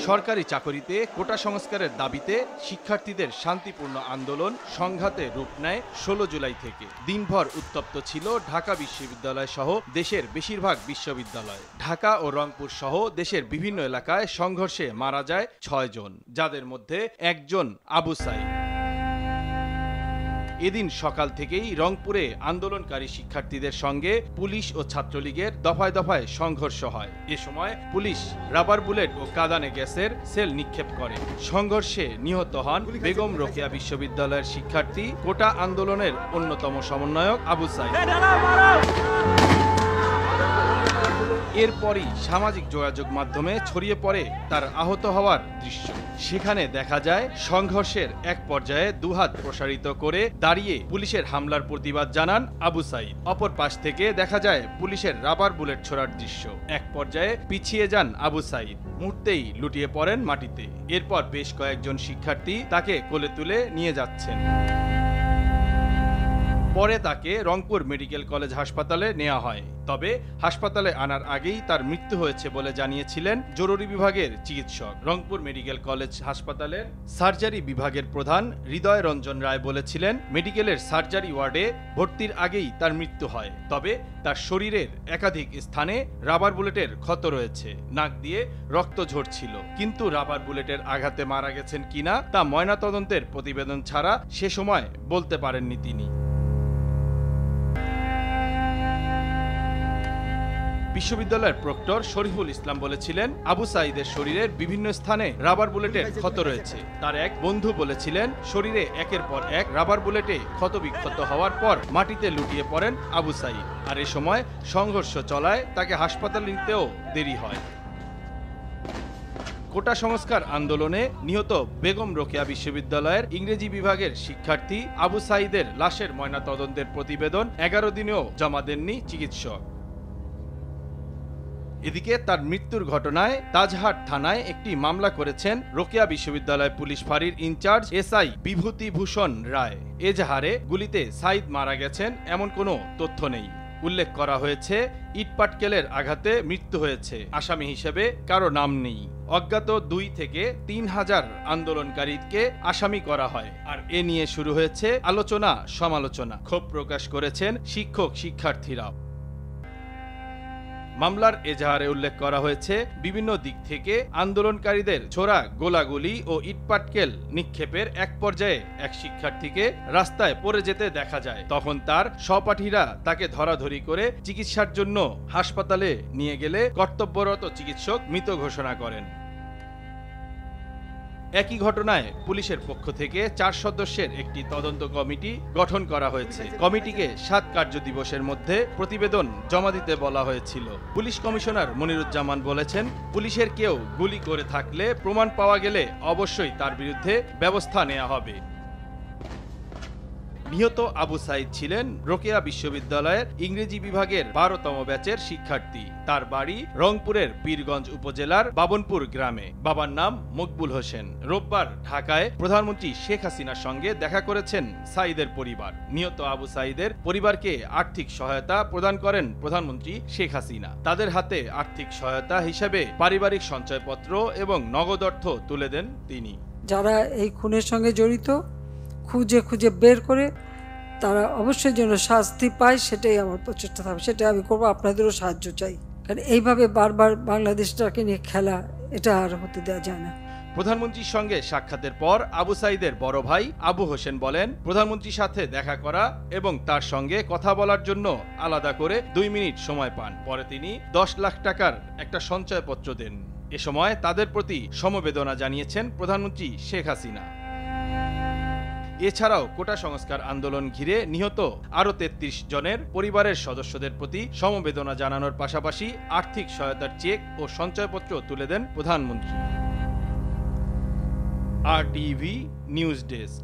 সরকারি চাকরিতে কোটা সংস্কারের দাবিতে শিক্ষার্থীদের শান্তিপূর্ণ আন্দোলন সংঘাতে রূপ নেয় ১৬ জুলাই থেকে। দিনভর উত্তপ্ত ছিল ঢাকা বিশ্ববিদ্যালয় সহ দেশের বেশিরভাগ বিশ্ববিদ্যালয়। ঢাকা ও রংপুর সহ দেশের বিভিন্ন এলাকায় সংঘর্ষে মারা যায় ৬ জন, যাদের মধ্যে একজন আবু সাঈদ। এদিন সকাল থেকেই রংপুরে আন্দোলনকারী শিক্ষার্থীদের সঙ্গে পুলিশ ও ছাত্রলীগের দফায় দফায় সংঘর্ষ হয়। এ সময় পুলিশ রাবার বুলেট ও কাঁদানে গ্যাসের সেল নিক্ষেপ করে। সংঘর্ষে নিহত হন বেগম রোকেয়া বিশ্ববিদ্যালয়ের শিক্ষার্থী, কোটা আন্দোলনের অন্যতম সমন্বয়ক আবু সাঈদ। এরপরই সামাজিক যোগাযোগ মাধ্যমে ছড়িয়ে পড়ে তার আহত হওয়ার দৃশ্য। সেখানে দেখা যায় সংঘর্ষের এক পর্যায়ে দুহাত প্রসারিত করে দাঁড়িয়ে পুলিশের হামলার প্রতিবাদ জানান আবু সাঈদ। অপর পাশ থেকে দেখা যায় পুলিশের রাবার বুলেট ছোড়ার দৃশ্য। এক পর্যায়ে পিছিয়ে যান আবু সাঈদ, মুহূর্তেই লুটিয়ে পড়েন মাটিতে। এরপর বেশ কয়েকজন শিক্ষার্থী তাকে কোলে তুলে নিয়ে যাচ্ছেন। পরে তাকে রংপুর মেডিকেল কলেজ হাসপাতালে নেওয়া হয়। তবে হাসপাতালে আনার আগেই তার মৃত্যু হয়েছে বলে জানিয়েছিলেন জরুরি বিভাগের চিকিৎসক। রংপুর মেডিকেল কলেজ হাসপাতালের সার্জারি বিভাগের প্রধান হৃদয় রঞ্জন রায় বলেছিলেন, মেডিকেলের সার্জারি ওয়ার্ডে ভর্তির আগেই তার মৃত্যু হয়। তবে তার শরীরের একাধিক স্থানে রাবার বুলেটের ক্ষত রয়েছে, নাক দিয়ে রক্ত ঝরছিল। কিন্তু রাবার বুলেটের আঘাতে মারা গেছেন কিনা তা ময়নাতদন্তের প্রতিবেদন ছাড়া সে সময় বলতে পারেননি তিনি। বিশ্ববিদ্যালয়ের প্রক্টর শরীফুল ইসলাম বলেছিলেন, আবু সাঈদের শরীরের বিভিন্ন স্থানে রাবার বুলেটের ক্ষত রয়েছে। তার এক বন্ধু বলেছিলেন, শরীরে একের পর এক রাবার বুলেটে ক্ষতবিক্ষত হওয়ার পর মাটিতে লুটিয়ে পড়েন আবু সাঈদ। আর এ সময় সংঘর্ষ চলায় তাকে হাসপাতালে নিতেও দেরি হয়। কোটা সংস্কার আন্দোলনে নিহত বেগম রোকেয়া বিশ্ববিদ্যালয়ের ইংরেজি বিভাগের শিক্ষার্থী আবু সাঈদের লাশের ময়নাতদন্তের প্রতিবেদন ১১ দিনেও জমা দেননি চিকিৎসক। এদিকে তার মৃত্যুর ঘটনায় তাজহাট থানায় একটি মামলা করেছেন রোকেয়া বিশ্ববিদ্যালয় পুলিশ ফাঁড়ির ইনচার্জ এসআই বিভূতিভূষণ রায়। এজাহারে গুলিতে সাঈদ মারা গেছেন এমন কোনো তথ্য নেই। উল্লেখ করা হয়েছে, ইটপাটকেলের আঘাতে মৃত্যু হয়েছে। আসামি হিসেবে কারো নাম নেই। অজ্ঞাত ২ থেকে ৩ হাজার আন্দোলনকারীকে আসামি করা হয়। আর এ নিয়ে শুরু হয়েছে আলোচনা সমালোচনা। ক্ষোভ প্রকাশ করেছেন শিক্ষক শিক্ষার্থীরাও। মামলার এজাহারে উল্লেখ করা হয়েছে, বিভিন্ন দিক থেকে আন্দোলনকারীদের ছোড়া গোলাগুলি ও ইটপাটকেল নিক্ষেপের এক পর্যায়ে এক শিক্ষার্থীকে রাস্তায় পড়ে যেতে দেখা যায়। তখন তার সহপাঠীরা তাকে ধরাধরি করে চিকিৎসার জন্য হাসপাতালে নিয়ে গেলে কর্তব্যরত চিকিৎসক মৃত ঘোষণা করেন। একই ঘটনায় পুলিশের পক্ষ থেকে ৪ সদস্যের একটি তদন্ত কমিটি গঠন করা হয়েছে। কমিটিকে ৭ কার্যদিবসের মধ্যে প্রতিবেদন জমা দিতে বলা হয়েছিল। পুলিশ কমিশনার মনিরুজ্জামান বলেছেন, পুলিশের কেউ গুলি করে থাকলে প্রমাণ পাওয়া গেলে অবশ্যই তার বিরুদ্ধে ব্যবস্থা নেওয়া হবে। নিহত আবু সাঈদ ছিলেন রোকেয়া বিশ্ববিদ্যালয়ের ইংরেজি বিভাগের ১২তম ব্যাচের শিক্ষার্থী। তার বাড়ি রংপুরের পীরগঞ্জ উপজেলার বাবনপুর গ্রামে। বাবার নাম মকবুল হোসেন। রোববার ঢাকায় প্রধানমন্ত্রী শেখ হাসিনার সঙ্গে দেখা করেছেন সাঈদের পরিবার। নিহত আবু সাঈদের পরিবারকে আর্থিক সহায়তা প্রদান করেন প্রধানমন্ত্রী শেখ হাসিনা। তাদের হাতে আর্থিক সহায়তা হিসেবে পারিবারিক সঞ্চয়পত্র এবং নগদ অর্থ তুলে দেন তিনি। যারা এই খুনের সঙ্গে জড়িত খুঁজে খুঁজে বের করে তারা অবশ্যই যেন শাস্তি পায়, সেটাই আমার প্রচেষ্টা থাকবে। সেটাই আমি করবো। আপনাদেরও সাহায্য চাই, কারণ এইভাবে বারবার বাংলাদেশটাকে নিয়ে খেলা, এটা আর হতে দেওয়া যায় না। প্রধানমন্ত্রীর সঙ্গে সাক্ষাতের পর আবু সাঈদের বড় ভাই আবু হোসেন বলেন, প্রধানমন্ত্রীর সাথে দেখা করা এবং তার সঙ্গে কথা বলার জন্য আলাদা করে ২ মিনিট সময় পান। পরে তিনি ১০ লাখ টাকার একটা সঞ্চয়পত্র দেন। এ সময় তাদের প্রতি সমবেদনা জানিয়েছেন প্রধানমন্ত্রী শেখ হাসিনা। এছাড়াও কোটা সংস্কার আন্দোলন ঘিরে নিহত আরও ৩৩ জনের পরিবারের সদস্যদের প্রতি সমবেদনা জানানোর পাশাপাশি আর্থিক সহায়তার চেক ও সঞ্চয়পত্র তুলে দেন প্রধানমন্ত্রী। RTV news desk.